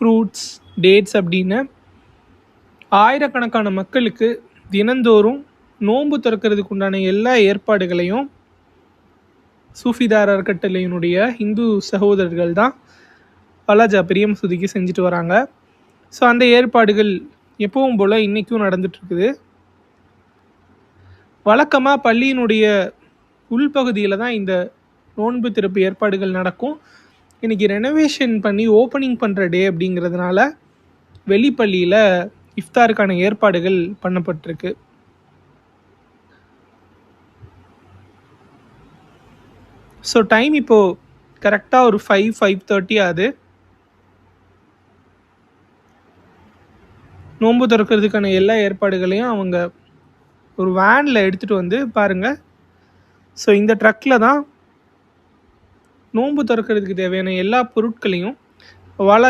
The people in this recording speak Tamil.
ஃப்ரூட்ஸ், டேட்ஸ் அப்படின்னு ஆயிரக்கணக்கான மக்களுக்கு தினந்தோறும் நோன்பு திறக்கிறதுக்கு உண்டான எல்லா ஏற்பாடுகளையும் சூஃபிதார் அறக்கட்டளையினுடைய இந்து சகோதரர்கள் தான் வாலாஜா பெரிய மசூதிக்கு செஞ்சுட்டு வராங்க. ஸோ அந்த ஏற்பாடுகள் எப்பவும் போல் இன்றைக்கும் நடந்துட்டுருக்குது. வழக்கமாக பள்ளியினுடைய உள்பகுதியில் தான் இந்த நோன்பு திறப்பு ஏற்பாடுகள் நடக்கும். இன்றைக்கி ரெனோவேஷன் பண்ணி ஓப்பனிங் பண்ணுற டே அப்படிங்கிறதுனால வெளிப்பள்ளியில் இஃப்தாருக்கான ஏற்பாடுகள் பண்ணப்பட்டிருக்கு. ஸோ டைம் இப்போது கரெக்டாக ஒரு 5:30 ஆகுது. நோன்பு திறக்கிறதுக்கான எல்லா ஏற்பாடுகளையும் அவங்க ஒரு வேனில் எடுத்துகிட்டு வந்து பாருங்கள். ஸோ இந்த ட்ரக்கில் தான் நோன்பு திறக்கிறதுக்கு தேவையான எல்லா பொருட்களையும் வாலாஜா